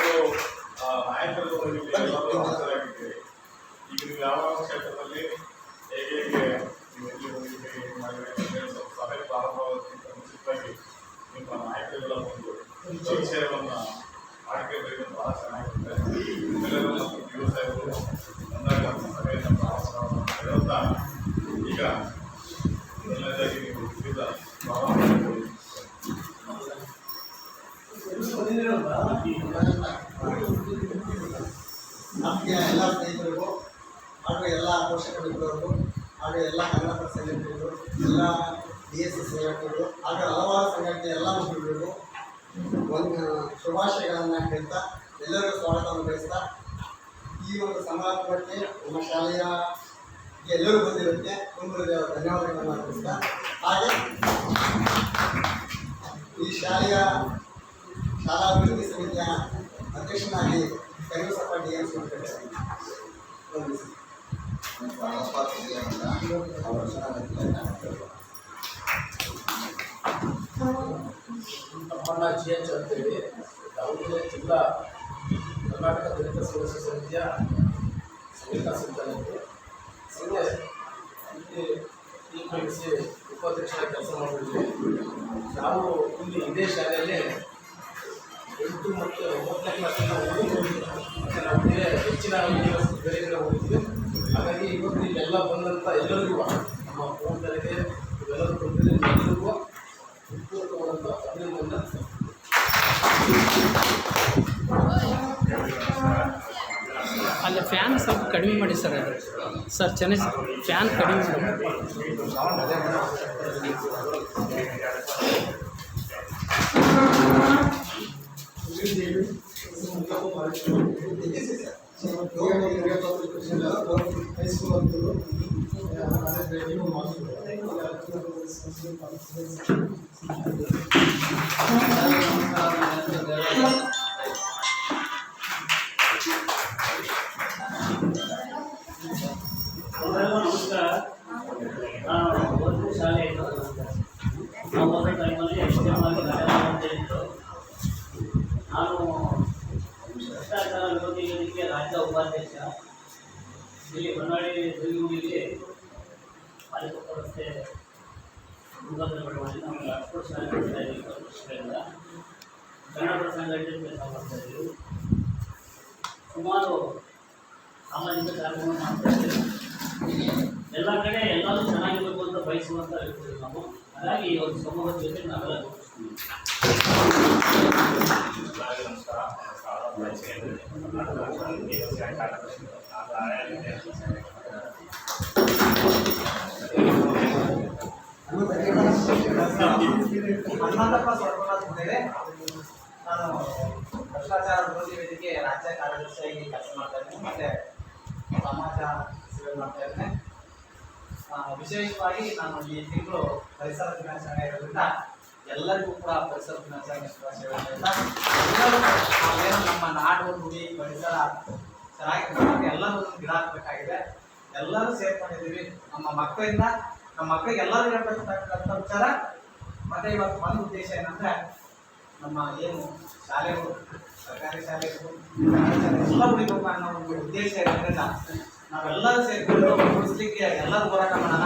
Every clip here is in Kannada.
ಕೆಲವೊಂದು ನಾಯಕರು ಎಲ್ಲರೂ ಹಾಜರಾಗಿದ್ದೀರಿ. ಈಗ ನೀವು ಯಾವ ಕ್ಷೇತ್ರದಲ್ಲಿ ಹೇಗೆ ನೀವು ಸಭೆ ಪ್ರಾರಂಭವಾಗೋದಕ್ಕಿಂತ ಮುಂಚಿತವಾಗಿ ನಿಮ್ಮ ನಾಯಕರುಗಳ ಒಂದು ಪರಿಚಯವನ್ನು ಮಾಡಿಕೊಳ್ಳಬೇಕು. ಬಹಳ ಚೆನ್ನಾಗಿರುತ್ತೆ. ಎಲ್ಲರೂ ವ್ಯವಸಾಯಗಳು ಬಂದಾಗ ಸಭೆಯನ್ನು ಪ್ರಾರಂಭ ಹೇಳುತ್ತಾ ಈಗ ಎಲ್ಲದಾಗಿ ನೀವು ವಿವಿಧ ನಮಗೆ ಎಲ್ಲ ಸ್ನೇಹಿತರಿಗೂ ಹಾಗೂ ಎಲ್ಲ ಪೋಷಕ ಮಿತ್ರರಿಗೂ ಹಾಗೂ ಎಲ್ಲ ಕನ್ನಡ ಸಂಘಟನೆಗಳು, ಎಲ್ಲ DSS ಸಂಘಟನೆಗಳು ಹಾಗೂ ಹಲವಾರು ಸಂಘಟನೆ ಎಲ್ಲ ಮುಖಂಡರಿಗೂ ಒಂದು ಶುಭಾಶಯಗಳನ್ನು ಹೇಳ್ತಾ ಎಲ್ಲರಿಗೂ ಸ್ವಾಗತವನ್ನು ಬಯಸ್ತಾ ಈ ಒಂದು ಸಮಾರಂಭಕ್ಕೆ ನಮ್ಮ ಶಾಲೆಯ ಎಲ್ಲರೂ ಬಂದಿರೋಕ್ಕೆ ತುಂಬ ಧನ್ಯವಾದಗಳನ್ನು ಅರ್ಪಿಸ್ತಾ, ಹಾಗೆ ಈ ಶಾಲೆಯ ಶಾಲಾ ಅಭಿವೃದ್ಧಿ ಸಮಿತಿಯ ಅಧ್ಯಕ್ಷನಾಗಿ ಕರಿಬಸಪ್ಪ DMC ತಮ್ಮಣ್ಣ GH ಅಂತೇಳಿ ದಾವಣಗೆರೆ ಜಿಲ್ಲಾ ಕರ್ನಾಟಕ ದಲಿತ ಸಮಸ್ಯೆ ಸಮಿತಿಯ ಸಂಘಟನಾ ಸಂಚಾಲಕರು. ಸಂಘ ಇಲ್ಲಿ TPMC ಉಪಾಧ್ಯಕ್ಷರಾಗಿ ಕೆಲಸ ಮಾಡಿದ್ವಿ. ನಾವು ಇಲ್ಲಿ ಇದೇ ಶಾಲೆಯಲ್ಲಿ 8 ಮತ್ತು 9ನೇ ಕ್ಲಾಸಿನ ಮತ್ತು ನಾವು ಹೆಚ್ಚಿನ ಬೇರೆ ಕಡೆ ಹೋಗಿದ್ವಿ. ಹಾಗಾಗಿ ಇವತ್ತು ಇಲ್ಲೆಲ್ಲ ಬಂದಂಥ ಎಲ್ಲರಿಗೂ ನಮ್ಮ ಫೋನ್ಗಳಿಗೆ ಇವೆಲ್ಲರೂ ಬಂದಿದೆ ಎಲ್ಲರಿಗೂ ಪೂರ್ವಕವಾದಂಥ ಅಭಿನಂದನೆ. ಅಲ್ಲ ಫ್ಯಾನ್ ಸ್ವಲ್ಪ ಕಡಿಮೆ ಮಾಡಿ ಸರ್. ಅದು ಸರ್ ಚೆನ್ನಾಗಿ ಫ್ಯಾನ್ ಕಡಿಮೆ ಮಾಡಿ. ನಮಸ್ಕಾರ. ನಾನು ಒಂದು ಶಾಲೆ ನಾವು ಹೋದ ಟೈಮಲ್ಲಿ HM ಆಗಿ ಅಂತ ಇತ್ತು. ನಾನು ಭ್ರಷ್ಟಾಚಾರ ವಿರೋಧಿ ವೇದಿಕೆ ರಾಜ್ಯ ಉಪಾಧ್ಯಕ್ಷ. ಇಲ್ಲಿ ಹೊನ್ನಾಳಿ ದುರ್ಗಿಗುಡಿಯಲ್ಲಿ ಪಾಲಿಕೊಪ್ಪ ರಸ್ತೆ ಮುಂಗಾದ ಬಡವಣೆ ನಮಗೆ ಅಕ್ಸ್ಫೋರ್ಡ್ ಶಾಲೆ ಕೊಡ್ತಾ ಇದ್ದೀವಿ. 20 ವರ್ಷಗಳಿಂದ ಕನ್ನಡ ಸಂಘಟನೆ ಕೆಲಸ ಮಾಡ್ತಾ ಇದ್ದೀವಿ. ಸುಮಾರು ಸಾಮಾಜಿಕ ಕಾರ್ಯಕ್ರಮ ಮಾಡ್ತಾ ಇದ್ದೀವಿ. ಎಲ್ಲ ಕಡೆ ಎಲ್ಲರೂ ಚೆನ್ನಾಗಿರಬೇಕು ಅಂತ ಬಯಸುವಂಥ ವ್ಯಕ್ತಿಗಳು ನಾವು. ಹಾಗಾಗಿ ಈ ಒಂದು ಸಮೂಹದ ಜೊತೆ ನಾವೆಲ್ಲ ಗುರುತಿಸ್ತೀವಿ. ಹನುಮಂತಪ್ಪ ಸ್ವರ್ಪನಾಥ್ ಅಂತೇಳಿ ನಾನು ಭ್ರಷ್ಟಾಚಾರ ವಿರೋಧಿ ವೇದಿಕೆ ರಾಜ್ಯ ಕಾರ್ಯದರ್ಶಿಯಾಗಿ ಕೆಲಸ ಮಾಡ್ತಾ ಇದ್ದೀನಿ. ಮತ್ತು ಸಮಾಜ ಸೇವೆ ಮಾಡ್ತಾ ಇದ್ದೇನೆ. ವಿಶೇಷವಾಗಿ ನಾನು ಈ ತಿಂಗಳು ಪರಿಸರ ದಿನಾಚರಣೆ ಇರೋದ್ರಿಂದ ಎಲ್ಲರಿಗೂ ಕೂಡ ಪರಿಸರ ದಿನಾಚರಣೆ ಶುಭಾಶಯ ಹೇಳ್ತಾ, ಎಲ್ಲರೂ ನಾವೇನು ನಮ್ಮ ನಾಡು ನುಡಿ ಪರಿಸರ ಚೆನ್ನಾಗಿ ಎಲ್ಲರೂ ಗಿಡ ಹಾಕಬೇಕಾಗಿದೆ. ಎಲ್ಲರೂ ಸೇರ್ಕೊಂಡಿದ್ದೀವಿ. ನಮ್ಮ ಮಕ್ಕಳಿಗೆ ಎಲ್ಲರೂ ಹೇಳ್ಬೇಕಂತ ವಿಚಾರ. ಮತ್ತು ಇವತ್ತು ಒಂದು ಉದ್ದೇಶ ಏನಂದರೆ, ನಮ್ಮ ಏನು ಶಾಲೆಗಳು, ಸರ್ಕಾರಿ ಶಾಲೆಗಳು ಎಲ್ಲ ಉಳಿಬೇಕು ಅನ್ನೋ ಒಂದು ಉದ್ದೇಶ ಇರೋದ್ರಿಂದ ನಾವೆಲ್ಲರೂ ಸೇರ್ಕೊಂಡು ಉಳಿಸ್ಲಿಕ್ಕೆ ಎಲ್ಲರೂ ಹೋರಾಟ ಮಾಡೋಣ.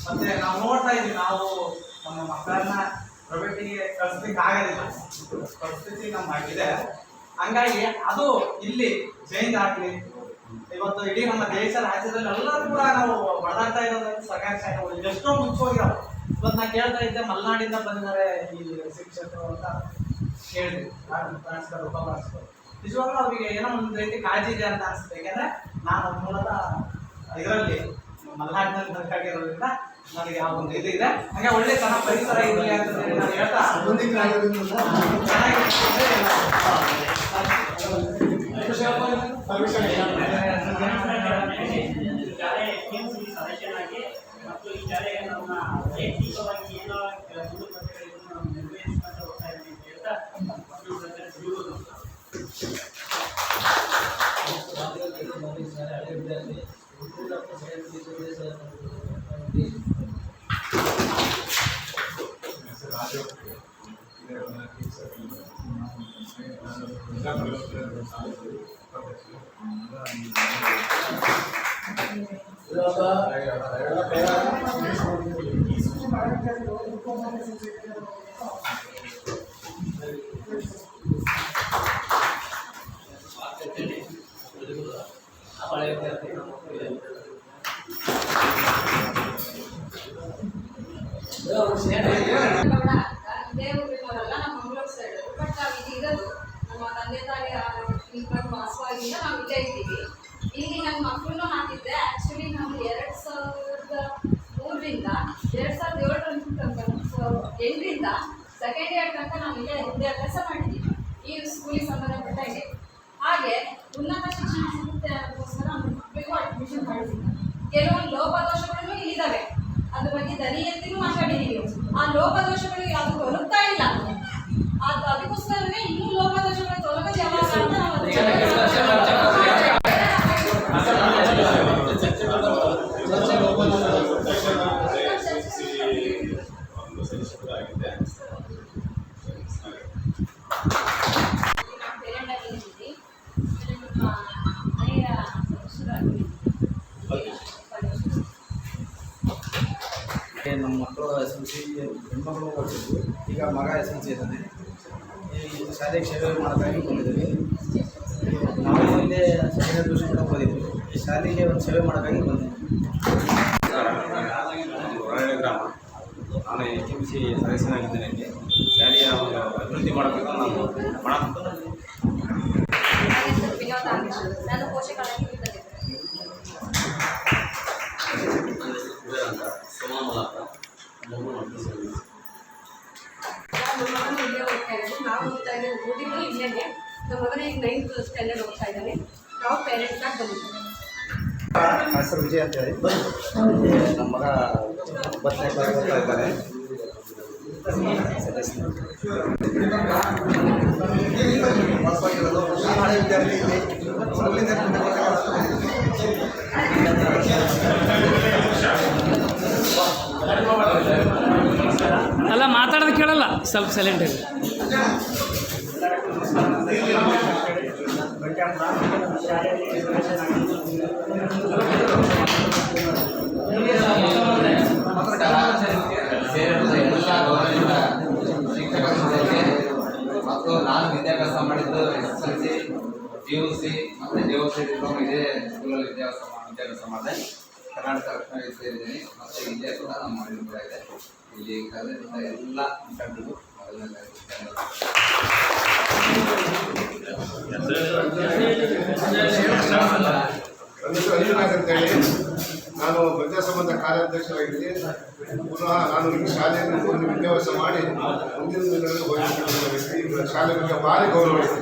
ಮತ್ತು ನಾವು ನೋಡ್ತಾ ಇದ್ದೀವಿ, ನಾವು ನಮ್ಮ ಮಕ್ಕಳನ್ನ ಪ್ರೈವೇಟಿಗೆ ಕಳಿಸ್ಲಿಕ್ಕೆ ಆಗೋದಿಲ್ಲ, ಪರಿಸ್ಥಿತಿ ನಮ್ಗಾಗಿದೆ. ಹಂಗಾಗಿ ಅದು ಇಲ್ಲಿ ಚೇಂಜ್ ಆಗಲಿ. ಇವತ್ತು ಇಡೀ ನಮ್ಮ ದೇಶ ರಾಜ್ಯದಲ್ಲಿ ಎಲ್ಲರೂ ಕೂಡ ನಾವು ಬಡದಾಡ್ತಾ ಇರೋದ್ರಿಂದ ಸರ್ಕಾರಿ ಶಾಲೆಗಳು ಎಷ್ಟೋ ಮುಚ್ಚೋಗಿರೋ. ಇವತ್ತು ನಾನು ಕೇಳ್ತಾ ಇದ್ದೆ, ಮಲೆನಾಡಿಂದ ಬಂದಿದ್ದಾರೆ ಈ ಶಿಕ್ಷಕರು ಅಂತ ಕೇಳಿದ್ವಿ. ಟ್ರಾನ್ಸ್ಫರ್ ಉಪನ್ಯಾಸಕರು ನಿಜವಾಗ್ಲೂ ಅವರಿಗೆ ಏನೋ ಒಂದು ರೀತಿ ಕಾಳಜಿ ಇದೆ ಅಂತ ಅನಿಸುತ್ತೆ. ಯಾಕೆಂದರೆ ನಾನು ಮೂಲತಃ ಇದರಲ್ಲಿ ಮಲೆನಾಡಿನಲ್ಲಿ ಬೇಕಾಗಿರೋದ್ರಿಂದ ನನಗೆ ಆ ಒಂದು ಇದು ಇದೆ. ಹಾಗೆ ಒಳ್ಳೆ ಚೆನ್ನಾಗಿ ಪರಿಸರ ಇರಲಿ ಅಂತ ನಾನು ಹೇಳ್ತಾ ಸದಸ್ಯನಾಗಿ ಮತ್ತು ಈ ಶಾಲೆಗೆ ನಮ್ಮ ವೈಯಕ್ತಿಕವಾಗಿ ಏನೋ ಮೂಲಕತೆಗಳನ್ನು ನಿರ್ವಹಿಸಿಕೊಂಡು ಹೋಗ್ತಾ ಇದ್ದೀನಿ ಅಂತ ಹೇಳ್ತಾ ರಾಜ ದೇವರಲ್ಲ ನಮ್ಮ ಮಂಗಳೂರು ಸೈಡ್. ಬಟ್ ನಾವು ಇಲ್ಲಿ ಇರೋದು ನಮ್ಮ ತಂದೆ ತಾಯಿ ಇಬ್ಬರು ವಾಸವಾಗಿಂದ ನಾವು ಇಲ್ಲೇ ಇದ್ದೀವಿ. ಇಲ್ಲಿ ನನ್ನ ಮಕ್ಕಳನ್ನು ಹಾಕಿದ್ದೆ. ಆ್ಯಕ್ಚುಲಿ ನಾವು 2003ರಿಂದ 2007 ಸೆಕೆಂಡ್ ಇಯರ್ ತನಕ ನಾವು ಇಲ್ಲೇ ವಿದ್ಯಾಭ್ಯಾಸ ಮಾಡಿದ್ದೀವಿ ಈ ಸ್ಕೂಲಿಗೆ ಸಂಬಂಧಪಟ್ಟಂಗೆ. ಹಾಗೆ ಉನ್ನತ ಶಿಕ್ಷಣ ಸಿಗುತ್ತೆ ಅನ್ನೋದಕ್ಕೋಸ್ಕರ ನಮ್ಮ ಮಕ್ಕಳಿಗೂ ಅಡ್ಮಿಷನ್ ಮಾಡಿದ್ದೀವಿ. ಕೆಲವೊಂದು ಲೋಪದೋಷಗಳು ಇಲ್ಲಿದ್ದಾವೆ, ಅದ್ರ ಬಗ್ಗೆ ದನಿ ಎತ್ತಿನೂ ಮಾತಾಡಿದ್ದೀವಿ. ಆ ಲೋಪದೋಷಗಳು ಯಾವುದು ತೊಲಗ್ತಾ ಇಲ್ಲ, ಅದಕ್ಕೋಸ್ಕರನೇ ಇನ್ನೂ ಲೋಪದೋಷಗಳು ತೊಲಗದು ಯಾವಾಗ ಅಂತ ನಾವು ನಮ್ಮ ಮಕ್ಕಳು SLC ಹೆಣ್ಮಕ್ಳು ಓದ್ತಿದ್ವಿ. ಈಗ ಮಗ SLC ಇದ್ದಾನೆ. ಈ ಶಾಲೆಗೆ ಸೇವೆ ಮಾಡೋಕ್ಕಾಗಿ ಬಂದಿದ್ದೀವಿ. ನಾವು ಇಲ್ಲೇ ಸೆಕೆಂಡ್ ಟ್ಯೂಷನ್ ಕೂಡ ಓದಿದ್ವಿ. ಈ ಶಾಲೆಗೆ ಒಂದು ಸೇವೆ ಮಾಡೋಕ್ಕಾಗಿ ಬಂದಿದ್ವಿ. ಹೊರಗಡೆ ಗ್ರಾಮ. ನಾನು HMC ಸದಸ್ಯನಾಗಿದ್ದೇನೆ. ಇಲ್ಲಿ ಶಾಲೆಯ ಒಂದು ಅಭಿವೃದ್ಧಿ ಮಾಡಬೇಕು ನಾನು ಮಾಡಬೇಕು. ನಾನು ಪೋಷಕರಾಗಿ ಇಲ್ಲೇ ಓದ್ತಾ ಇರೋದು. ನಾವು ಓದ್ತಾ ಇದ್ದೇವೆ, ಓದಿದ್ದು ಇಲ್ಲೇ. ನಮ್ಮ ಮಗನ ಈಗ 9th ಸ್ಟ್ಯಾಂಡರ್ಡ್ ಓದ್ತಾ ಇದ್ದಾನೆ. ನಾವು ಪೇರೆಂಟ್ಸ್ ಆಗಿ ಬಂದಿದ್ದೇವೆ. ಹೆಸರು ವಿಜಯ್ ಅಂತ ಹೇಳಿ. ನಮ್ಮ ಮಗ 9ನೇ ಕ್ಲಾಸ್ ಓದ್ತಾ ಇದ್ದಾನೆ. ಅಲ್ಲ, ಮಾತಾಡೋದು ಕೇಳಲ್ಲ, ಸ್ವಲ್ಪ ಸೈಲೆಂಟ್ ಆಗಿ. ಮತ್ತು ನಾನು ವಿದ್ಯಾಭ್ಯಾಸ ಮಾಡಿದ್ದು SSLC, PUC ಮತ್ತು DOC ಡಿಪ್ಲೊಮಾ ಇದೇ ಸ್ಕೂಲಲ್ಲಿ ವಿದ್ಯಾಭ್ಯಾಸ ಮಾಡಿದೆ. ಕರ್ನಾಟಕ ರಕ್ಷಣಾ ಸೇರಿದ್ದೀನಿ ಮತ್ತು ಇಲ್ಲೇ ಕೂಡ ನಮ್ಮ ಮನೆಯೂ ಕೂಡ ಇದೆ. ಇಲ್ಲಿ ಕಲಿತ ಎಲ್ಲ ಮುಖಂಡರು ಮೊದಲನೇ ಅಂತೇಳಿ ನಾನು ಪ್ರಜಾ ಸಂಬಂಧ ಕಾರ್ಯಾಧ್ಯಕ್ಷರಾಗಿದ್ದೆ. ಪುನಃ ನಾನು ಈ ಶಾಲೆಯಲ್ಲಿ ವಿದ್ಯಾಭ್ಯಾಸ ಮಾಡಿ ಮುಂದಿನ ದಿನಗಳಲ್ಲಿ ಹೋಗಿ ಶಾಲೆಗಳಿಗೆ ಭಾರಿ ಗೌರವ ಇದೆ.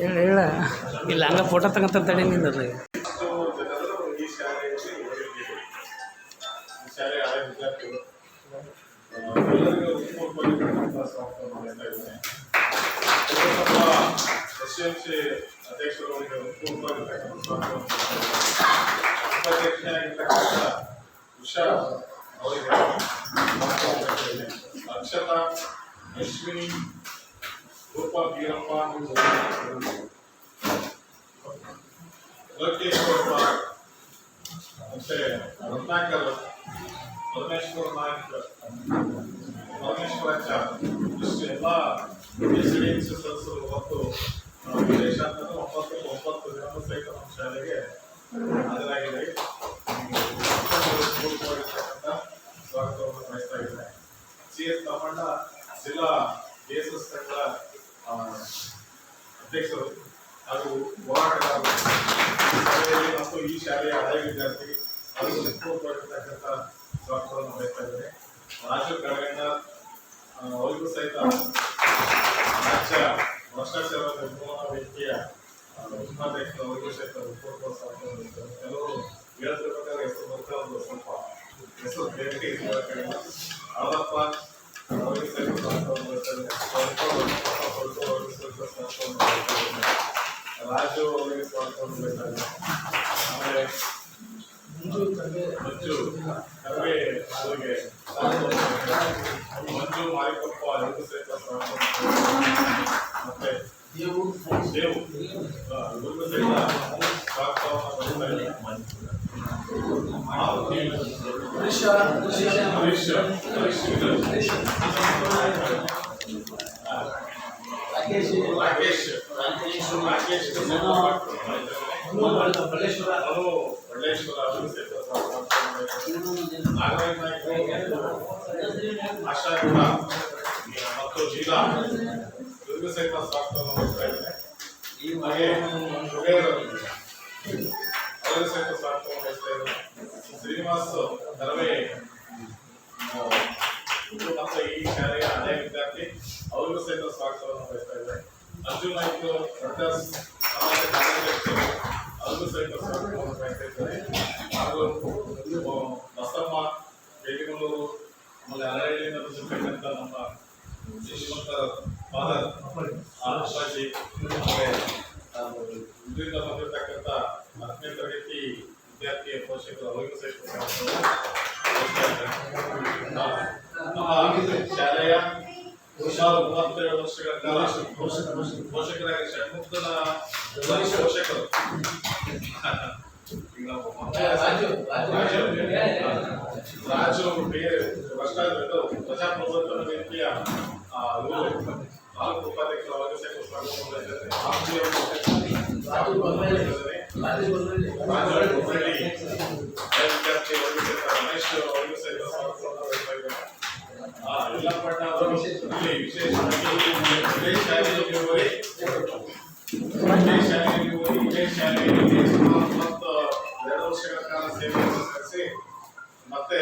ಹೇಳ ಇಲ್ಲ, ಹಂಗೆ ಫೋಟೋ ತಗೊಂತ ತಡೆ ನಿಂದ. ಈ ಶಾಲೆಯಲ್ಲಿ ಶಾಲೆಯ ಹಳೆ ವಿದ್ಯಾರ್ಥಿಗಳು ಎಲ್ಲರಿಗೂ ಮಾಡ್ತಾ ಇದ್ದೇನೆ. SMC ಅಧ್ಯಕ್ಷರು ಉಪಾಧ್ಯಕ್ಷರಾಗಿರ್ತಕ್ಕಂಥ ಉಷಾ ಅವರಿಗೆ ಅಕ್ಷತಾ, ಅಶ್ವಿನಿ, ಗೋಪಾಲ್ ವೀರಪ್ಪ, ಲೋಕೇಶ್ವರಪ್ಪ ಮತ್ತೆ ರತ್ನಾಕರ್ ಪರಮೇಶ್ವರ ನಾಯಕ್ ಪರಮೇಶ್ವರಾಚಾರ್ಯ ಇಷ್ಟು ಎಲ್ಲ ಎಸ್ಡಿಎಂಸಿ ಸದಸ್ಯರು ಮತ್ತು ವಿಶೇಷ ಅಂತಂದ್ರೆ 9 ಜನರು ಸಹಿತ ನಮ್ಮ ಶಾಲೆಗೆ ಹಾಜರಾಗಿದ್ದಾರೆ. ಸ್ವಾಗತವನ್ನು ಬಯಸ್ತಾ ಇದ್ದಾರೆ. CS ತಮ್ಮಣ್ಣ ಜಿಲ್ಲಾ DSS ತಂಡದ ಅಧ್ಯಕ್ಷರು ಹಾಗೂ ಹೋರಾಟಗಾರರು ಸಭೆಯಲ್ಲಿ ಮತ್ತು ಈ ಶಾಲೆಯ ಹಳೆಯ ವಿದ್ಯಾರ್ಥಿ ಹಾಗೂ ಪೂರ್ವವಾಗಿರ್ತಕ್ಕಂಥ ಸ್ವಾಗತವನ್ನು ಬಯಸ್ತಾ ಇದ್ದಾರೆ. ರಾಜು ಕರಗಣ್ಣ ಅವರಿಗೂ ಸಹಿತ ರಾಜ್ಯ ಭ್ರಷ್ಟಾಚಾರ ನಿರ್ಮೂಲನಾ ವೇದಿಕೆಯ ಉಪಾಧ್ಯಕ್ಷರು ಅವರಿಗೂ ಸಹಿತ ಪೂರ್ವ ಸ್ವಾಗತವನ್ನು ಬಯಸ್ತಾರೆ. ಕೆಲವರು ಹೇಳ್ತಿರ ಪ್ರಕಾರ ಹೆಸರು ಬರ್ತಾ ಒಂದು ಸ್ವಲ್ಪ ಹೆಸರು ಬೇರೆ ಅಳದಪ್ಪ ಅವರಿಗೆ ಸಹಿತ ಸ್ವಾಗತವನ್ನು ಬಯಸ್ತಾರೆ. ರಾಜು ಅವರಿಗೆ ಸ್ವಾಗತವನ್ನು ಬಯಸ್ತಾರೆ. ಆಮೇಲೆ ಮಂಜು ಕರ್ವೆ ಅವರಿಗೆ ಮಂಜು ಮಾರಿಕಪ್ಪ ಅವರಿಗೂ ಸಹಿತ ಮತ್ತೆ ದೇವು ಇವರಿಗೂ ಸಹಿತ ಸ್ವಾಗತವನ್ನು ರಾಕೇಶ್ ಒಳ್ಳೆಶ್ವರ ಅವರು ಸಹಿತ ನಾಗರಾಜ್ ನಾಯ್ಕ ಆಶಾ ಕೂಡ ಮತ್ತು ಶೀಲಾ ಇವರಿಗೂ ಸಹಿತ ಸ್ವಾಗತವನ್ನು ಮಾಡ್ತಾ ಇದ್ದಾರೆ. ಹಾಗೆ ಅವರಿಗೂ ಸಹಿತ ಸ್ವಾಗತವನ್ನು ಬಯಸ್ತಾ ಇದ್ದಾರೆ. ಶ್ರೀನಿವಾಸ್ ದರವೆ ಮತ್ತು ಈ ಶಾಲೆಯ ಹಳೆಯ ವಿದ್ಯಾರ್ಥಿ ಅವರಿಗೂ ಸಹಿತ ಸ್ವಾಗತವನ್ನು ಬಯಸ್ತಾ ಇದ್ದಾರೆ. ಅರ್ಜುನ್ ನಾಯ್ಕ ಬ್ರದರ್ಸ್ ಸಮಾಜ ಕಾರ್ಯಾಧ್ಯಕ್ಷರು ಅವರಿಗೂ ಸಹಿತ ಸ್ವಾಗತವನ್ನು ಬಯಸ್ತಾ ಇದ್ದಾರೆ. ಹಾಗೂ ಬಸಮ್ಮ ಬೇಗಿಮಲ್ಲೂರು ಆಮೇಲೆ ಹರಹಳ್ಳಿಯಿಂದ ಬಂದಿರ್ತಕ್ಕಂಥ ನಮ್ಮ ಶ್ರೀಮಂತರ ಫಾದರ್ ಅಪ್ಪಾಜಿ ಆಮೇಲೆ ಇದರಿಂದ ಬಂದಿರತಕ್ಕಂಥ 10ನೇ ತರಗತಿ ವಿದ್ಯಾರ್ಥಿಯ ಪೋಷಕರು ಅವರಿಗೂ ಸಹಿತ ನಮ್ಮ ಶಾಲೆಯ ಸುಮಾರು 37 ವರ್ಷಗಳ ಕಾಲ ಪೋಷಕರಾಗಿ ಷಣ್ಮುಕ್ತನ ಪೋಷಕರು ರಾಜು ಬೇರೆ ಪ್ರಜಾಪ್ರಭುತ್ವ ವೇದಿಕೆಯ ತಾಲೂಕು ಉಪಾಧ್ಯಕ್ಷರು ಅವರಿಗೆ ಸಹಿತ ವಿದ್ಯಾರ್ಥಿ ರಮೇಶ್ ಅವರಿಗೂ ಸಹಿತ ಸ್ವಾಗತವನ್ನು ಬಯಸ್ತಾ ಇದ್ದಾರೆ. ಯಲ್ಲಪ್ಪಣ್ಣ ಅವರು ಇಲ್ಲಿ ವಿಶೇಷವಾಗಿ ಇದೇ ಶಾಲೆಯಲ್ಲಿ ಮತ್ತು 2 ವರ್ಷಗಳ ಕಾಲ ಸೇವೆಯನ್ನು ಸಲ್ಲಿಸಿ ಮತ್ತೆ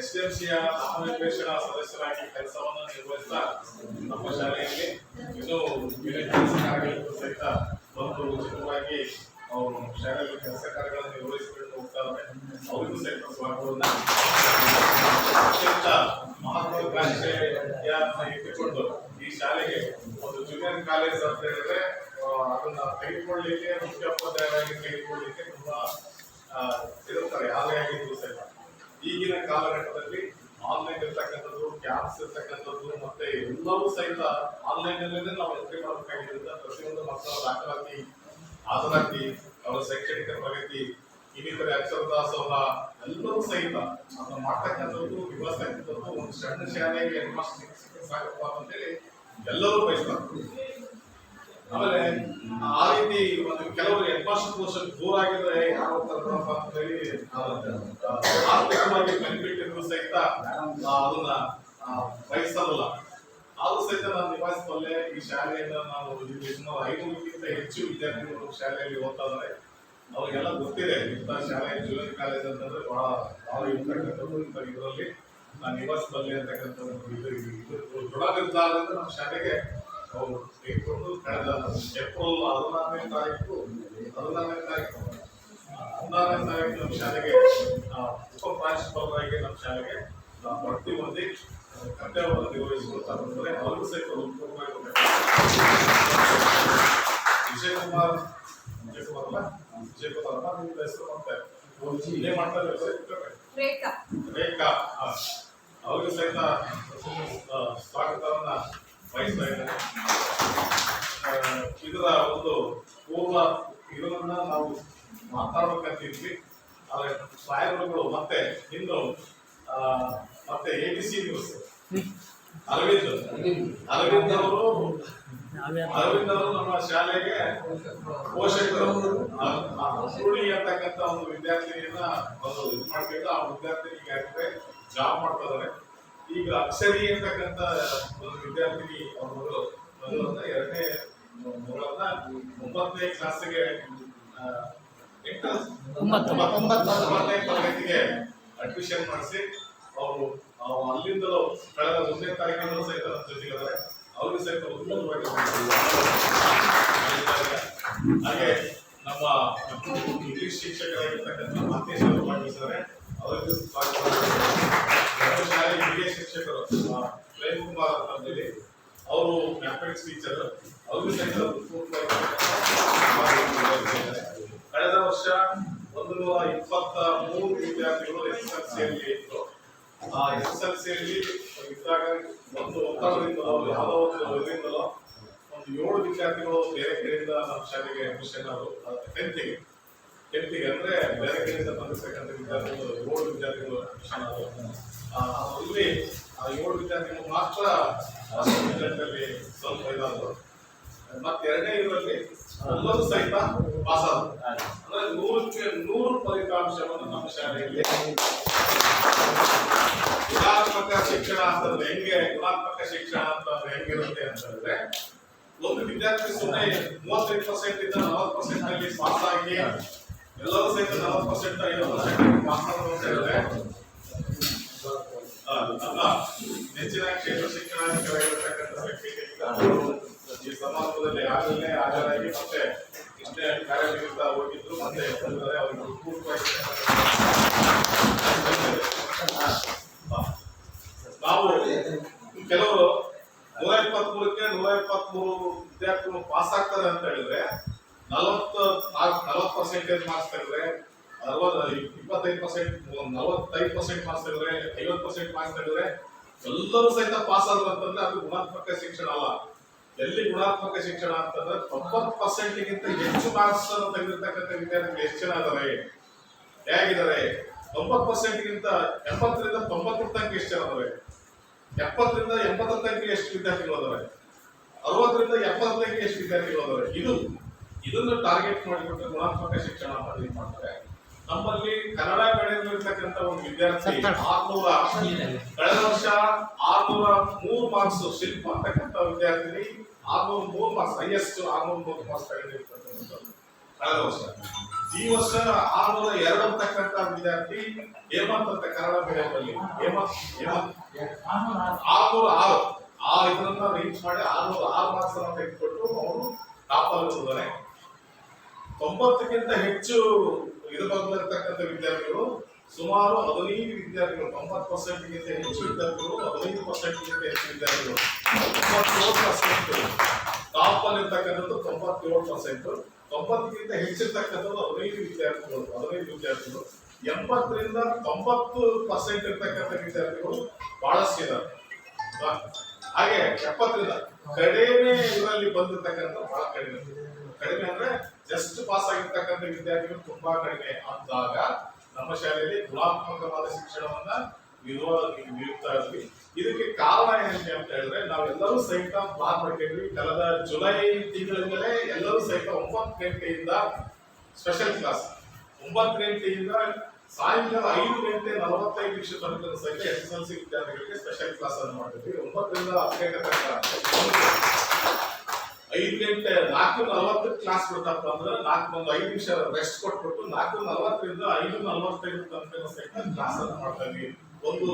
SDMCಯ ನಾಮನಿರ್ದೇಶನ ಸದಸ್ಯರಾಗಿ ಕೆಲಸವನ್ನು ನಿರ್ವಹಿಸ್ತಾ ನಮ್ಮ ಶಾಲೆಯಲ್ಲಿ ಇನ್ನೂ ಬೇರೆ ಕೆಲಸ ಕಾರ್ಯಗಳಿಗೂ ಸಹಿತ ಒಂದು ಉಚಿತವಾಗಿ ಅವರು ಶಾಲೆಯಲ್ಲಿ ಕೆಲಸ ಕಾರ್ಯಗಳನ್ನು ನಿರ್ವಹಿಸಿಕೊಂಡು ಹೋಗ್ತಾರೆ. ಅವರಿಗೂ ಸಹಿತ ಸ್ವಾಗತವನ್ನು ಅತ್ಯಂತ ಮಹತ್ವಾಕಾಂಕ್ಷೆಯನ್ನು ಇಟ್ಟುಕೊಂಡು ಈ ಶಾಲೆಗೆ ಒಂದು ಜೂನಿಯರ್ ಕಾಲೇಜ್ ಅಂತ ಹೇಳಿದ್ರೆ ಅದನ್ನ ತೆಗೆದುಕೊಳ್ಳಲಿಕ್ಕೆ ಮುಖ್ಯೋಪಾಧ್ಯಾಯರಾಗಿ ತೆಗೆದುಕೊಳ್ಳಲಿಕ್ಕೆ ತುಂಬಾ ಇರುತ್ತಾರೆ. ಯಾರೇ ಆಗಿದ್ರು ಸಹಿತ ಈಗಿನ ಕಾಲಘಟ್ಟದಲ್ಲಿ ಆನ್ಲೈನ್ ಇರ್ತಕ್ಕಂಥದ್ದು, ಕ್ಯಾಂಪ್ಸ್ ಇರ್ತಕ್ಕಂಥದ್ದು ಮತ್ತೆ ಎಲ್ಲವೂ ಸಹಿತ ಆನ್ಲೈನ್ ಅಲ್ಲೇ ನಾವು ಎಂಟ್ರಿ ಮಾಡಬೇಕಾಗಿರೋದ್ರಿಂದ ಪ್ರತಿಯೊಂದು ಮಕ್ಕಳ ದಾಖಲಾತಿ ಹಾಜರಾತಿ ಅವರ ಶೈಕ್ಷಣಿಕ ಪ್ರಗತಿ ಇನ್ನಿತರೆ ಅಕ್ಷರದಾಸೋಹ ಎಲ್ಲವೂ ಸಹಿತ ಅದನ್ನು ಮಾಡ್ತಕ್ಕಂಥದ್ದು ವ್ಯವಸ್ಥೆ ಆಗ್ತಕ್ಕಂಥದ್ದು ಒಂದು ಸಣ್ಣ ಶಾಲೆಗೆ ಹೆಡ್ಮಾಸ್ಟರ್ ಸಾಕಪ್ಪ ಅಂತೇಳಿ ಎಲ್ಲರೂ ಬಯಸ್ತಾರೆ. ಆಮೇಲೆ ಆ ರೀತಿ ಒಂದು ಕೆಲವರು ಹೆಡ್ಮಾಸ್ಟರ್ ಪೋಸ್ಟ್ ದೂರ ಆಗಿದ್ರೆ ಯಾವ ತರಪ್ಪ ಅಂತ ಹೇಳಿ ಆರ್ಥಿಕವಾಗಿ ಬೆನಿಫಿಟ್ ಇದ್ರು ಸಹಿತ ಅದನ್ನ ಬಯಸಲ್ಲ. ಆದ್ರೂ ಸಹಿತ ನಾನು ನಿಭಾಯಿಸಬಲ್ಲೆ. ಈ ಶಾಲೆಯಿಂದ ನಾವು ಇಲ್ಲಿ ಸುಮಾರು 500ಕ್ಕಿಂತ ಹೆಚ್ಚು ವಿದ್ಯಾರ್ಥಿಗಳು ಶಾಲೆಯಲ್ಲಿ ಓದ್ತಾ ಇದ್ದಾರೆ. ಅವ್ರಿಗೆಲ್ಲ ಗೊತ್ತಿದೆ ಇಂಥ ಶಾಲೆ ಜೂನಿಯರ್ ಕಾಲೇಜ್ ಅಂತಂದ್ರೆ ಬಹಳ ಇರ್ತಕ್ಕಂಥದ್ದು ಇಂಥ ಇದರಲ್ಲಿ ನಾನು ನಿಭಾಯಿಸಬಲ್ಲೆ ಅಂತಕ್ಕಂಥದ್ದು ದೃಢ ನಿರ್ಧಾರದಿಂದ ನಮ್ಮ ಶಾಲೆಗೆ ಅವರು ತೆಗೆದುಕೊಂಡು ಕಳೆದ ಏಪ್ರಿಲ್ 16ನೇ ತಾರೀಕು ನಮ್ಮ ಶಾಲೆಗೆ ಉಪ ಪ್ರಾಂಶುಪಾಲರಾಗಿ ನಮ್ಮ ಶಾಲೆಗೆ ಭರ್ತಿ ಹೊಂದಿ ಕರ್ತವ್ಯವನ್ನು ನಿರ್ವಹಿಸಿಕೊಳ್ತಾ ಬಂದರೆ ಅವರಿಗೂ ಸಹಿತ ವಿಜಯಕುಮಾರ್ ನಿಮ್ಮ ಹೆಸರು ಮತ್ತೆ ಇಲ್ಲೇ ಮಾಡ್ತಾ ರೇಖಾ ಅವ್ರಿಗೂ ಸಹಿತ ಸ್ವಾಗತವನ್ನ ಬಯಸ್ತಾ ಇದ್ದಾರೆ. ಇದರ ಒಂದು ಪೂರ್ವ ಇದನ್ನ ನಾವು ಮಾತಾಡ್ಬೇಕಂತಿದ್ವಿ. ಆದರೆ ಸಾಹೇಬರುಗಳು ಮತ್ತೆ ಇನ್ನು ಮತ್ತೆ ABC ನ್ಯೂಸ್ ಅರವಿಂದ್ ಅವರು ನಮ್ಮ ಶಾಲೆಗೆ ಪೋಷಕರು ಪೂರ್ಣಿ ಅಂತಕ್ಕಂಥ ಒಂದು ವಿದ್ಯಾರ್ಥಿನಿಯನ್ನ ಒಂದು ಇದು ಮಾಡ್ಬೇಕು. ಆ ವಿದ್ಯಾರ್ಥಿನಿ ಈಗಾಗಲೇ ಜಾಬ್ ಮಾಡ್ತಾ ಇದ್ದಾರೆ. ಈಗ ಅಕ್ಷರಿ ಅಂತಕ್ಕಂಥ ಒಂದು ವಿದ್ಯಾರ್ಥಿನಿ ಅವ್ರ ಮಗಳನ್ನ 2ನೇ ಮಗಳನ್ನ 9ನೇ ಕ್ಲಾಸಿಗೆ 9ನೇ ತರಗತಿಗೆ ಅಡ್ಮಿಷನ್ ಮಾಡಿಸಿ ಅವರು ಅಲ್ಲಿಂದಲೂ ಕಳೆದ 1ನೇ ತಾರೀಕಿನಲ್ಲೂ ಸಹಿತ ನಮ್ಮ ಜೊತೆಗಿದ್ದಾರೆ. ಅವ್ರಿಗೂ ಸಹಿತ ಉತ್ತಮವಾಗಿ ಹಾಗೆ ನಮ್ಮ ಇಂಗ್ಲಿಷ್ ಶಿಕ್ಷಕರಾಗಿರ್ತಕ್ಕಂಥ ಮಾತೇಶ್ವರ ಮಾಡಿದ್ದಾರೆ. ಅವರಿಗೂ ಶಾಲೆ ಹಿರಿಯ ಶಿಕ್ಷಕರು ಪ್ರೇಮ್ ಕುಮಾರ್ ಅಂತೇಳಿ ಅವರು ಮ್ಯಾಥಮೆಟಿಕ್ಸ್ ಟೀಚರ್. ಅವ್ರಿಗೂ ಸಹಿತ ಕಳೆದ ವರ್ಷ 123 ವಿದ್ಯಾರ್ಥಿಗಳು SSLCಯಲ್ಲಿ ಇತ್ತು. ಆ SSLCಯಲ್ಲಿ ಇದ್ದಾಗ ಒಂದು ಒತ್ತಡದಿಂದಲೋ ಯಾವುದೋ ಒಂದು ಇದರಿಂದಲೋ ಒಂದು 7 ವಿದ್ಯಾರ್ಥಿಗಳು ಬೇರೆ ಕಡೆಯಿಂದ ನಮ್ಮ ಶಾಲೆಗೆ ಅಡ್ಮಿಷನ್ ಆದರು. 10th ಅಂದ್ರೆ ಬೇರೆ ಕಡೆಯಿಂದ ಬಂದಿರ್ತಕ್ಕಂಥ ವಿದ್ಯಾರ್ಥಿಗಳು 7 ವಿದ್ಯಾರ್ಥಿಗಳು ಅಡ್ಮಿಷನ್ ಆದರು. ಅಲ್ಲಿ ಆ 7 ವಿದ್ಯಾರ್ಥಿಗಳು ಮಾತ್ರ ರಿಸಲ್ಟಲ್ಲಿ ಸ್ವಲ್ಪ ಇದಾದರು. ಮತ್ತೆ 2ನೇ ಇದರಲ್ಲಿ ಎಲ್ಲರೂ ಸಹಿತ ಪಾಸ್ ಆದರು. ಅಂದ್ರೆ 100ಕ್ಕೆ 100 ಫಲಿತಾಂಶವನ್ನು ನಮ್ಮ ಶಾಲೆಯಲ್ಲಿ ಗುಣಾತ್ಮಕ ಶಿಕ್ಷಣ ಅಂತಂದ್ರೆ ಗುಣಾತ್ಮಕ ಶಿಕ್ಷಣ ಅಂತಂದ್ರೆ ಹೆಂಗಿರುತ್ತೆ ಅಂತಂದ್ರೆ ಒಂದು ವಿದ್ಯಾರ್ಥಿ ಸುಮ್ಮನೆ 35% ಇಂದ 40% ನಲ್ಲಿ ಪಾಸ್ ಆಗಿ ಎಲ್ಲರೂ ಸಹಿತ 40% 50% ಪಾಸ್ ಆದ್ರೆ ಅಲ್ಲ ನೆಚ್ಚಿನ ಕ್ಷೇತ್ರ ಶಿಕ್ಷಣಾಧಿಕಾರಿಗಳಿರ್ತಕ್ಕಂಥ ವ್ಯಕ್ತಿಗಳಿಗೆ ಈ ಸಮಾರಂಭದಲ್ಲಿ ಆಗಲೇ ಹಾಜರಾಗಿ ಮತ್ತೆ ಇಷ್ಟೇ ಕಾರ್ಯನಿರತ ಹೋಗಿದ್ರು. ಮತ್ತೆ ಅವರಿಗೆ ಪೂರ್ವವಾಗಿ ನಾವು ಕೆಲವರು 123ಕ್ಕೆ 123 ವಿದ್ಯಾರ್ಥಿಗಳು ಪಾಸ್ ಆಗ್ತಾರೆ ಅಂತ ಹೇಳಿದ್ರೆ 40% ಮಾರ್ಕ್ಸ್ ತೆಗೆದ್ರೆ 25% 45% ಮಾರ್ಕ್ಸ್ ತೆಗೆದ್ರೆ 50% ಮಾರ್ಕ್ಸ್ ತೆಗೆದ್ರೆ ಎಲ್ಲರೂ ಸಹಿತ ಪಾಸ್ ಆದ್ರು ಅಂತಂದ್ರೆ ಅದು ಗುಣಾತ್ಮಕ ಶಿಕ್ಷಣ ಅಲ್ಲ. ಎಲ್ಲಿ ಗುಣಾತ್ಮಕ ಶಿಕ್ಷಣ ಅಂತಂದ್ರೆ 90%ಗಿಂತ ಹೆಚ್ಚು ಮಾರ್ಕ್ಸ್ ತೆಗೆದಿರ್ತಕ್ಕಂಥ ವಿದ್ಯಾರ್ಥಿಗಳು ಎಷ್ಟು ಜನ ಇದಾರೆ, ಹೇಗಿದ್ದಾರೆ? 90%ಗಿಂತ 80ರಿಂದ 90 ತನಕ ಎಷ್ಟು ಜನ ಇದಾರೆ? 70ರಿಂದ 80 ತನಕ ಎಷ್ಟು ವಿದ್ಯಾರ್ಥಿಗಳು ಇದಾರೆ? 60ರಿಂದ 70 ತನಕ ಎಷ್ಟು ವಿದ್ಯಾರ್ಥಿಗಳು ಇದಾರೆ? ಇದನ್ನು ಟಾರ್ಗೆಟ್ ಮಾಡಿಬಿಟ್ಟು ಗುಣಾತ್ಮಕ ಶಿಕ್ಷಣ ಅಂತ ಮಾಡ್ತಾರೆ. ನಮ್ಮಲ್ಲಿ ಕನ್ನಡ ಕಡೆಯಲ್ಲಿರ್ತಕ್ಕಂಥ ಒಂದು ವಿದ್ಯಾರ್ಥಿ 600 ಕಳೆದ ವರ್ಷ 603 ಮಾರ್ಕ್ಸ್ ಶಿಲ್ಪ ಅಂತಕ್ಕಂಥ ವಿದ್ಯಾರ್ಥಿನಿ 603 ಮಾರ್ಕ್ಸ್ ಹೈಯೆಸ್ಟ್ 603 ಮಾರ್ಕ್ಸ್ ತಗೊಂಡಿರ್ತಕ್ಕಂಥದ್ದು ಕಳೆದ ವರ್ಷ. ಈ ವರ್ಷ 602 ಅಂತಕ್ಕಂಥ ವಿದ್ಯಾರ್ಥಿ ಹೇಮಂತ್ ಅಂತ ಕನ್ನಡ ಮೀಡಿಯಂ ಅಲ್ಲಿ ಹೇಮಂತ್ 606 ಇದನ್ನ ರೀಚ್ ಮಾಡಿ 606 ಮಾರ್ಕ್ಸ್ ಅನ್ನು ತೆಗೆದುಕೊಟ್ಟು ಅವರು ಟಾಪ್ ಅಲ್ಲಿ ಹೋಗಿದ್ದಾರೆ. 90ಕ್ಕಿಂತ ಹೆಚ್ಚು ಇದು ಬಂದಿರತಕ್ಕಂಥ ವಿದ್ಯಾರ್ಥಿಗಳು ಸುಮಾರು 15 ವಿದ್ಯಾರ್ಥಿಗಳು 90%ಗಿಂತ ಹೆಚ್ಚು ವಿದ್ಯಾರ್ಥಿಗಳು 15%ಗಿಂತ ಹೆಚ್ಚು ವಿದ್ಯಾರ್ಥಿಗಳು 97% ಟಾಪ್ ಅಲ್ಲಿ ಇರ್ತಕ್ಕಂಥದ್ದು 97%. 90ಕ್ಕಿಂತ ಹೆಚ್ಚಿರ್ತಕ್ಕಂಥದ್ದು 15 ವಿದ್ಯಾರ್ಥಿಗಳು 80ರಿಂದ 90% ಇರ್ತಕ್ಕಂಥ ವಿದ್ಯಾರ್ಥಿಗಳು ಬಹಳಷ್ಟು ಇದ್ದಾರೆ. ಹಾಗೆ 70ರಿಂದ ಕಡಿಮೆ ಇದರಲ್ಲಿ ಬಂದಿರತಕ್ಕಂಥ ಬಹಳ ಕಡಿಮೆ ಅಂದ್ರೆ ಜಸ್ಟ್ ಪಾಸ್ ಆಗಿರ್ತಕ್ಕಂಥ ವಿದ್ಯಾರ್ಥಿಗಳು ತುಂಬಾ ಕಡಿಮೆ ಅಂದಾಗ ನಮ್ಮ ಶಾಲೆಯಲ್ಲಿ ಗುಣಾತ್ಮಕವಾದ ಶಿಕ್ಷಣವನ್ನ ನೀಡ್ತಾ ಇದ್ವಿ. ಇದಕ್ಕೆ ಕಾರಣ ಏನಂತೆ ಅಂತ ಹೇಳಿದ್ರೆ ನಾವೆಲ್ಲರೂ ಸಹಿತ ಪ್ಲಾನ್ ಮಾಡ್ಕೊಂಡ್ವಿ. ಕಳೆದ ಜುಲೈ ತಿಂಗಳಿಂದಲೇ ಎಲ್ಲರೂ ಸಹಿತ 9 ಗಂಟೆಯಿಂದ ಸ್ಪೆಷಲ್ ಕ್ಲಾಸ್ 9 ಗಂಟೆಯಿಂದ ಸಾಯಂಕಾಲ 5 ಗಂಟೆ 45 ನಿಮಿಷ ತನಕ ಸಹಿತ SSLC ವಿದ್ಯಾರ್ಥಿಗಳಿಗೆ ಸ್ಪೆಷಲ್ ಕ್ಲಾಸ್ ಅನ್ನು ಮಾಡಿದ್ವಿ. 9ರಿಂದ 10 ಗಂಟೆ ತನಕ 5 ಗಂಟೆ 4:40 ಕ್ಲಾಸ್ ಬಿಡ್ತಪ್ಪ ಅಂದ್ರೆ 5 ನಿಮಿಷ ರೆಸ್ಟ್ ಕೊಟ್ಬಿಟ್ಟು 4:40ರಿಂದ 5:45 ತನಕ ಸಹಿತ ಕ್ಲಾಸ್ ಅನ್ನು ಮಾಡ್ತಾ ಇದ್ವಿ. ಒಂದು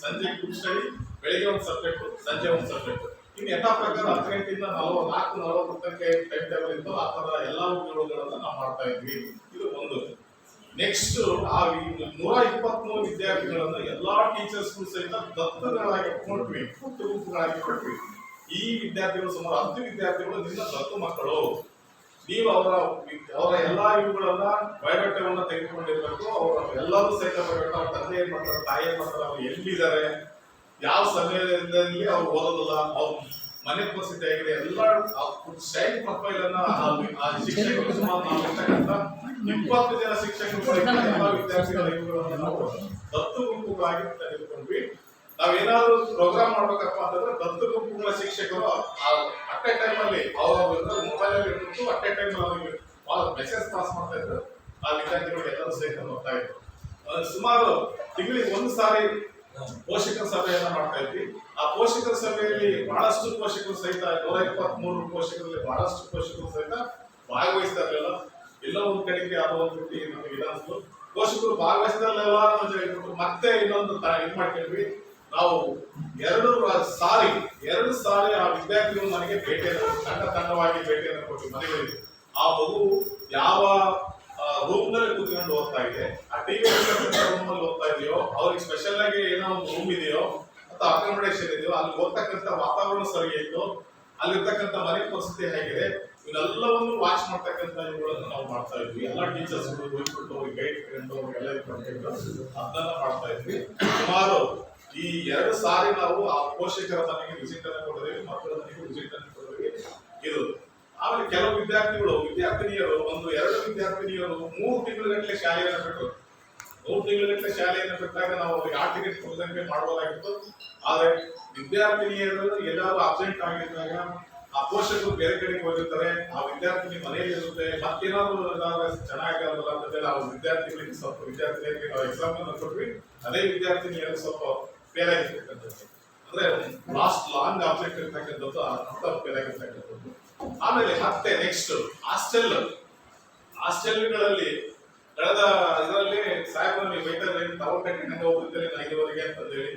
ಸಂಜೆ ಗ್ರೂಪ್ ಸ್ಟಡಿ, ಬೆಳಿಗ್ಗೆ ಒಂದು ಸಬ್ಜೆಕ್ಟ್, ಸಂಜೆ ಒಂದು ಸಬ್ಜೆಕ್ಟ್. ಇನ್ನು ಯಥಾ ಪ್ರಕಾರ 10 ಗಂಟೆಯಿಂದ 4:40 ತನಕ ಟೈಮ್ ಟೇಬಲ್ ಇತ್ತು. ಆ ತರ ಎಲ್ಲಾ ಉದ್ಯೋಗಗಳನ್ನ ನಾವು ಮಾಡ್ತಾ ಇದ್ವಿ. ಇದು ಒಂದು. ನೆಕ್ಸ್ಟ್ ಆ 123 ವಿದ್ಯಾರ್ಥಿಗಳನ್ನ ಎಲ್ಲಾ ಟೀಚರ್ಸ್ಗೂ ಸಹಿತ ದತ್ತಗಳಾಗಿ ಕೊಟ್ವಿ, ಗುಂಪುಗಳಾಗಿ ಕೊಟ್ವಿ. ಈ ವಿದ್ಯಾರ್ಥಿಗಳು ಸುಮಾರು 10 ವಿದ್ಯಾರ್ಥಿಗಳು ನಿಮ್ಮ ದತ್ತು ಮಕ್ಕಳು. ನೀವು ಅವರ ಎಲ್ಲಾ ಇವುಗಳನ್ನ ಬಯೋಡಾಟಾವನ್ನ ತೆಗೆದುಕೊಂಡಿರ್ಬೇಕು. ಅವರು ಎಲ್ಲರೂ ಸಹಿತ ಬಯೋಡಾಟಾ, ಅವ್ರ ತಂದೆ ಏನ್ ಮಾಡ್ತಾರೆ, ತಾಯಿ ಏನ್ ಮಾಡ್ತಾರೆ, ಅವ್ರು ಎಲ್ಲಿದ್ದಾರೆ, ಯಾವ ಸಮಯದಲ್ಲಿ ಅವ್ರು ಓದೋದಿಲ್ಲ, ಅವ್ರ ಮನೆ ಪರಿಸ್ಥಿತಿ ಆಗಿದೆ, ಎಲ್ಲ ಶೈನ್ ಪ್ರೊಫೈಲ್ ಅನ್ನ ಆ ಶಿಕ್ಷಕರು ಸುಮಾರು ನಾವು ಇರ್ತಕ್ಕಂಥ 20 ಜನ ಶಿಕ್ಷಕರು ಎಲ್ಲ ವಿದ್ಯಾರ್ಥಿಗಳ ಇವುಗಳನ್ನು ನಾವು ದತ್ತು ಗುಂಪುಗಳಾಗಿ ತೆಗೆದುಕೊಂಡ್ವಿ. ಏನಾದ್ರು ಪ್ರೋಗ್ರಾಮ್ ಮಾಡ್ಬೇಕಪ್ಪ ಅಂತಂದ್ರೆ ದತ್ತು ಗುಂಪುಗಳ ಶಿಕ್ಷಕರು ಅಟ್ ಎ ಟೈಮ್ ಅಲ್ಲಿ ಅವ್ರ ಮೊಬೈಲ್ ಅಲ್ಲಿ ಇರ್ಬಿಟ್ಟು ಅಟ್ ಎ ಟೈಮ್ ಅವ್ರಿಗೆ ಮೆಸೇಜ್ ಪಾಸ್ ಮಾಡ್ತಾ ಇದ್ರು. ಆ ವಿದ್ಯಾರ್ಥಿಗಳು ಎಲ್ಲರೂ ಸಹಿತ ನೋಡ್ತಾ ಇದ್ರು. ಸುಮಾರು ತಿಂಗಳಿಗೆ ಒಂದು ಸಾರಿ ಪೋಷಕರ ಸಭೆಯನ್ನ ಮಾಡ್ತಾ ಇದ್ವಿ. ಆ ಪೋಷಕರ ಸಭೆಯಲ್ಲಿ ಬಹಳಷ್ಟು ಪೋಷಕರು ಸಹಿತ 123 ಪೋಷಕರಲ್ಲಿ ಬಹಳಷ್ಟು ಪೋಷಕರು ಸಹಿತ ಭಾಗವಹಿಸ್ತಾ ಇರಲಿಲ್ಲ. ಎಲ್ಲ ಒಂದ್ ಕಡೆಗೆ ಯಾವುದೋ ಒಂದು ರೀತಿ ನಮಗೆ ಇದಾದ್ರು ಪೋಷಕರು ಭಾಗವಹಿಸ್ತಾರಲ್ಲ ಅಂತ ಹೇಳ್ಬಿಟ್ಟು ಮತ್ತೆ ಇನ್ನೊಂದು ಇದು ಮಾಡ್ಕೊಂಡ್ವಿ. ನಾವು 2 ಸಾರಿ ಆ ವಿದ್ಯಾರ್ಥಿಗಳು ಮನೆಗೆ ಭೇಟಿಯನ್ನು ತಂಡವಾಗಿ ಭೇಟಿಯನ್ನು ಕೊಟ್ಟು ಮನೆಗಳಿಗೆ ಆ ಮಗು ಯಾವ ರೂಮ್ ನಲ್ಲಿ ಕೂತ್ಕೊಂಡು ಓದ್ತಾ ಇದೆ, ಆ ಟಿವಿ ರೂಮ್ ಅಲ್ಲಿ ಓದ್ತಾ ಇದೆಯೋ, ಅವ್ರಿಗೆ ಸ್ಪೆಷಲ್ ಆಗಿ ಏನೋ ಒಂದು ರೂಮ್ ಇದೆಯೋ ಅಥವಾ ಅಕಾಮಿಡೇಷನ್ ಇದೆಯೋ, ಅಲ್ಲಿ ಓದ್ತಕ್ಕಂಥ ವಾತಾವರಣ ಸರಿ ಇತ್ತು, ಅಲ್ಲಿರ್ತಕ್ಕಂಥ ಮನೆ ಪರಿಸ್ಥಿತಿ ಹೇಗಿದೆ, ಇವನ್ನೆಲ್ಲವನ್ನು ವಾಚ್ ಮಾಡ್ತಕ್ಕಂಥ ಇವುಗಳನ್ನು ನಾವು ಮಾಡ್ತಾ ಇದ್ವಿ. ಎಲ್ಲ ಟೀಚರ್ಸ್ ಹೋಗ್ಬಿಟ್ಟು ಅವ್ರಿಗೆ ಗೈಡ್ ತಗೊಂಡು ಅವ್ರಿಗೆಲ್ಲ ಇಟ್ಕೊಂಡು ಅದನ್ನ ಮಾಡ್ತಾ ಇದ್ವಿ. ಸುಮಾರು ಈ 2 ಸಾರಿ ನಾವು ಆ ಪೋಷಕರ ಮನೆಗೆ ವಿಸಿಟ್ ಅನ್ನು ಕೊಟ್ಟಿದ್ದೀವಿ, ಮಕ್ಕಳ ಮನೆಗೆ ವಿಸಿಟ್ ಅನ್ನು ಕೊಟ್ಟಿದ್ದೀವಿ. ಇದು ಆಮೇಲೆ ಕೆಲವು ವಿದ್ಯಾರ್ಥಿನಿಯರು 2 ವಿದ್ಯಾರ್ಥಿನಿಯರು 3 ತಿಂಗಳಗಟ್ಟಲೆ ಶಾಲೆಯನ್ನು ಬಿಟ್ಟರು. 3 ತಿಂಗಳಗಟ್ಟಲೆ ಶಾಲೆಯನ್ನು ಬಿಟ್ಟಾಗ ನಾವು ಅವ್ರಿಗೆ ಆ ಟಿಕೆಟ್ ಕೊಡದಂತೆ ಮಾಡಬಹುದಾಗಿತ್ತು. ಆದ್ರೆ ವಿದ್ಯಾರ್ಥಿನಿಯರು ಎಲ್ಲಾದ್ರೂ ಅಬ್ಸೆಂಟ್ ಆಗಿದ್ದಾಗ ಆ ಪೋಷಕರು ಬೇರೆ ಕಡೆಗೆ ಹೋಗಿರ್ತಾರೆ, ಆ ವಿದ್ಯಾರ್ಥಿನಿ ಮನೆಯಲ್ಲಿ ಇರುತ್ತೆ, ಮತ್ತೇನಾದ್ರು ಚೆನ್ನಾಗಿರಲ್ಲ ಅಂತ ಹೇಳಿ ಆ ವಿದ್ಯಾರ್ಥಿಗಳಿಗೆ ವಿದ್ಯಾರ್ಥಿನಿಯರಿಗೆ ನಾವು ಎಕ್ಸಾಮ್ ಅನ್ನು ಕೊಟ್ವಿ. ಅದೇ ವಿದ್ಯಾರ್ಥಿನಿಯರು ಸ್ವಲ್ಪ ಫೇಲ್ ಆಗಿರ್ತಕ್ಕಂಥದ್ದು, ಅಂದ್ರೆ ಲಾಂಗ್ ಅಬ್ಸೆಂಟ್ ಇರ್ತಕ್ಕಂಥದ್ದು ಅಂತ ಫೇಲ್ ಆಗಿರ್ತಕ್ಕಂಥದ್ದು. ಆಮೇಲೆ ಮತ್ತೆ ನೆಕ್ಸ್ಟ್ ಹಾಸ್ಟೆಲ್ಗಳಲ್ಲಿ ಕಳೆದ ಇದರಲ್ಲಿ ಸಾಹೇಬ್ ಬೈತಾರೆ ತಗೊಂಡು ಹೋಗುತ್ತೇನೆ 5ವರೆಗೆ ಅಂತಂದೇಳಿ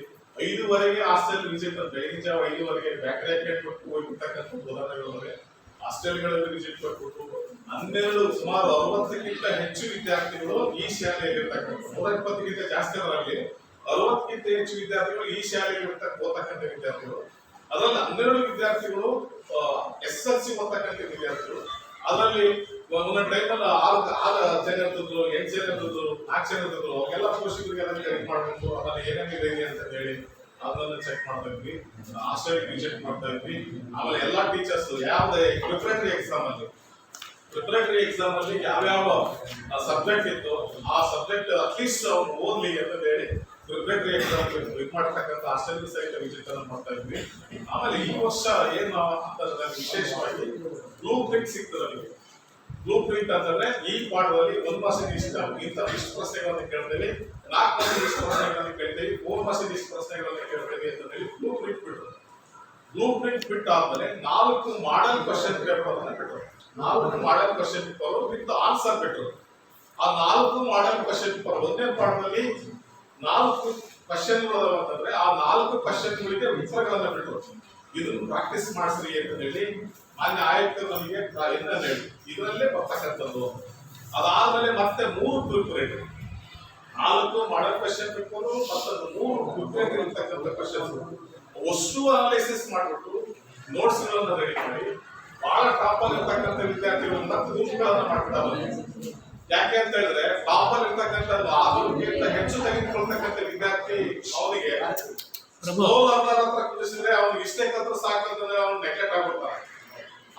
5ವರೆಗೆ ಹಾಸ್ಟೆಲ್ ವಿಸಿಟ್ ಅಂತ ಬೆಳಗಿನ ಜಾವ 5ವರೆಗೆ ಬ್ಯಾಕ್ರಿ ಹಾಕಿ ಕೊಟ್ಟು ಹೋಗ್ಬಿಡ್ತಕ್ಕಂಥ ಉದಾಹರಣೆಗಳವರೆ ಹಾಸ್ಟೆಲ್ಗಳಲ್ಲಿ ವಿಸಿಟ್ ಕೊಟ್ಬಿಟ್ಟು 12 ಸುಮಾರು 60ಕ್ಕಿಂತ ಹೆಚ್ಚು ವಿದ್ಯಾರ್ಥಿಗಳು ಈ ಶಾಲೆಯಲ್ಲಿ ಇರ್ತಕ್ಕಂಥ 120ಕ್ಕಿಂತ ಜಾಸ್ತಿ ಅವರಲ್ಲಿ 60ಕ್ಕಿಂತ ಹೆಚ್ಚು ವಿದ್ಯಾರ್ಥಿಗಳು ಈ ಶಾಲೆಯಲ್ಲಿ ಓದ್ತಕ್ಕಂಥ ವಿದ್ಯಾರ್ಥಿಗಳು. ಅದರಲ್ಲಿ 12 ವಿದ್ಯಾರ್ಥಿಗಳು SSLC ಓದ್ತಕ್ಕಂಥ ವಿದ್ಯಾರ್ಥಿಗಳು. ಅದರಲ್ಲಿ ಒಂದೊಂದು ಟೈಮಲ್ಲಿ 6 ಜನ ಇರ್ತಿದ್ರು, 8 ಜನ ಇರ್ತಿದ್ರು, 4 ಜನ ಇರ್ತಿದ್ರು. ಅವಾಗೆಲ್ಲ ಪೋಷಕರಿಗೆಲ್ಲ ಚೆಕ್ ಮಾಡಬೇಕು, ಅದನ್ನ ಏನೇನಿದೆ ಅಂತ ಹೇಳಿ ಅದನ್ನ ಚೆಕ್ ಮಾಡ್ತಾ ಇದ್ವಿ. ಹಾಸ್ಟೆಲ್ ವಿಸಿಟ್ ಮಾಡ್ತಾ ಇದ್ವಿ. ಆಮೇಲೆ ಎಲ್ಲಾ ಟೀಚರ್ಸ್ ಯಾವ್ದೇ ಪ್ರಿಪರೇಟರಿ ಎಕ್ಸಾಮ್ ಅಲ್ಲಿ ಯಾವ್ಯಾವ ಸಬ್ಜೆಕ್ಟ್ ಇತ್ತು ಆ ಸಬ್ಜೆಕ್ಟ್ ಅಟ್ಲೀಸ್ಟ್ ಅವ್ರು ಓದ್ಲಿ ಅಂತ ಹೇಳಿ ಪ್ರಿಪರೇಟರಿ ಎಕ್ಸಾಮ್ ಇದು ಮಾಡ್ತಕ್ಕಂಥ ಹಾಸ್ಟೆಲ್ ಸಹಿತ ವಿಸಿಟ್ ಅನ್ನು ಮಾಡ್ತಾ ಇದ್ವಿ. ಆಮೇಲೆ ಈ ವರ್ಷ ಏನು ಅಂತಂದ್ರೆ ವಿಶೇಷವಾಗಿ ಬ್ಲೂ ಪ್ರಿಂಟ್ ಸಿಗ್ತದೆ. ಬ್ಲೂ ಪ್ರಿಂಟ್ ಅಂತಂದ್ರೆ ಈ ಪಾಠದಲ್ಲಿ 1 ಮಾರ್ಕ್ಸ್ ಇಷ್ಟು ಪ್ರಶ್ನೆಗಳನ್ನು ಕೇಳ್ತೇವೆ, 4 ಮಾರ್ಕ್ಸ್ ಇಷ್ಟು ಪ್ರಶ್ನೆಗಳನ್ನು ಕೇಳ್ತೇವೆ, 3 ಮಾರ್ಕ್ಸ್ ಇಷ್ಟು ಪ್ರಶ್ನೆಗಳನ್ನು ಕೇಳ್ತೇವೆ ಅಂತ ಹೇಳಿ ಬ್ಲೂ ಪ್ರಿಂಟ್ ಬಿಟ್ಟರು. ಬ್ಲೂ ಪ್ರಿಂಟ್ ಬಿಟ್ಟು ಆದ್ಮೇಲೆ 4 ಮಾಡೆಲ್ ಕ್ವಶನ್ ಪೇಪರ್ ಅನ್ನ ಬಿಟ್ಟರು. 4 model question paper with answer ಬಿಟ್ಟರು. ಆ 4 ಮಾಡೆಲ್ ಕ್ವಶನ್ ಪೇಪರ್ ಒಂದೇ ಪಾಠದಲ್ಲಿ 4 ಕ್ವಶನ್ಗಳು ಅಂತಂದ್ರೆ ಆ 4 ಕ್ವಶನ್ಗಳಿಗೆ ಉತ್ತರಗಳನ್ನ ಬಿಟ್ಟರು. ಇದನ್ನು ಪ್ರಾಕ್ಟೀಸ್ ಮಾಡಿಸ್ರಿ ಅಂತ ಹೇಳಿ ಮಾನ್ಯ ಆಯುಕ್ತರು ನಮಗೆ ಹೇಳಿ ಇದರಲ್ಲೇ ಬರ್ತಕ್ಕಂಥದ್ದು. ಅದಾದ್ಮೇಲೆ ಮತ್ತೆ 3 ಪ್ರಿಪರೇಟರಿ 4 ಮಾಡೆಲ್ ಕ್ವಶನ್ ಪೇಪರ್ ಮತ್ತು 3 ಪ್ರಿಪರೇಟರಿ ಇರ್ತಕ್ಕಂಥ ಕ್ವಶನ್ಸ್ ಅಷ್ಟು ಅನಾಲಿಸಿಸ್ ಮಾಡಿಬಿಟ್ಟು ನೋಟ್ಸ್ ಗಳನ್ನ ರೆಡಿ ಮಾಡಿ ಬಹಳ ಟಾಪ್ ಅಲ್ಲಿ ಇರ್ತಕ್ಕಂಥ ವಿದ್ಯಾರ್ಥಿಗಳನ್ನ ಗುಂಪುಗಳನ್ನ ಮಾಡ್ತಾರೆ. ಯಾಕೆ ಅಂತ ಹೇಳಿದ್ರೆ ಟಾಪ್ ಅಲ್ಲಿ ಇರ್ತಕ್ಕಂಥ 4ಕ್ಕಿಂತ ಹೆಚ್ಚು ತೆಗೆದುಕೊಳ್ತಕ್ಕಂಥ ವಿದ್ಯಾರ್ಥಿ ಅವನಿಗೆ ಸ್ಲೋ ಲರ್ನರ್ ಹತ್ರ ಕುದಿಸಿದ್ರೆ ಅವ್ನಿಗೆ ಇಷ್ಟೇ ಕತ್ರ ಸಾಕಂತಂದ್ರೆ ಅವ್ನು ನೆಗ್ಲೆಕ್ಟ್ ಆಗ್ಬಿಡ್ತಾನೆ.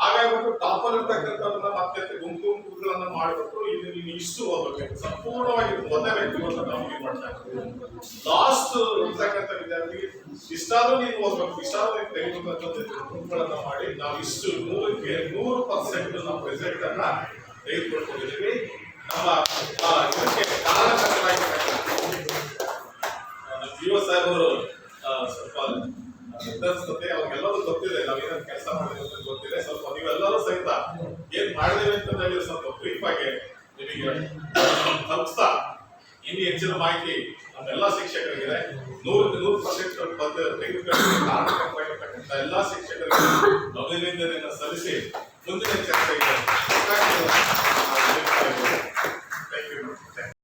ಹಾಗಾಗ್ಬಿಟ್ಟು ಟಾಪ್ ಅಲ್ಲಿ ಇರ್ತಕ್ಕಂಥದನ್ನ ಮತ್ತೆ ಗುಂಪುಗಳನ್ನ ಮಾಡಿಬಿಟ್ಟು ಇದು ನೀನು ಇಷ್ಟು ಓದಬೇಕು ಸಂಪೂರ್ಣವಾಗಿ ಒಂದೇ ವ್ಯಕ್ತಿಗಳನ್ನ ನಾವು ಇದು ಮಾಡ್ತಾ ಇದ್ದೀವಿ. ಲಾಸ್ಟ್ ಇರ್ತಕ್ಕಂಥ ವಿದ್ಯಾರ್ಥಿಗೆ ಇಷ್ಟಾದ್ರೂ ನೀನು ಓದ್ಬೇಕು, ಇಷ್ಟಾದ್ರೂ ನೀನು ತೆಗೆದುಕೊಂಡಂತ ಗುಂಪುಗಳನ್ನ ಮಾಡಿ ನಾವು ಇಷ್ಟು 100ಕ್ಕೆ 100% ನಾವು ರಿಸಲ್ಟ್ ಅನ್ನ ತೆಗೆದುಕೊಂಡಿದ್ದೀವಿ. ನಮ್ಮ ಇದಕ್ಕೆ ಕಾರಣಕರ್ತರಾಗಿರ್ತಕ್ಕಂಥ ಸಾಹೇಬರು ಸ್ವಲ್ಪ ನಿರ್ಧರಿಸುತ್ತೆ, ಅವ್ರಿಗೆಲ್ಲರೂ ಗೊತ್ತಿದೆ ನಾವೇನು ಕೆಲಸ ಮಾಡಿದ್ವಿ ಅಂತ ಗೊತ್ತಿದೆ. ಸ್ವಲ್ಪ ನೀವೆಲ್ಲರೂ ಸಹಿತ ಏನ್ ಮಾಡಿದೇವೆ ಅಂತ ಹೇಳಿ ಸ್ವಲ್ಪ ಬ್ರೀಫ್ ಆಗಿ ನಿಮಗೆ ತಲುಪಿಸ್ತಾ ಇನ್ನು ಹೆಚ್ಚಿನ ಮಾಹಿತಿ ನಮ್ಮೆಲ್ಲ ಶಿಕ್ಷಕರಿಗೆ 100% ಬಂದು ತೆಗೆದುಕೊಂಡು ಕಾರಣಕರ್ತರಾಗಿರ್ತಕ್ಕಂಥ ಎಲ್ಲಾ ಶಿಕ್ಷಕರಿಗೆ ಅಭಿನಂದನೆಯನ್ನು ಸಲ್ಲಿಸಿ ಮುಂದಿನ ಚರ್ಚೆಗೆ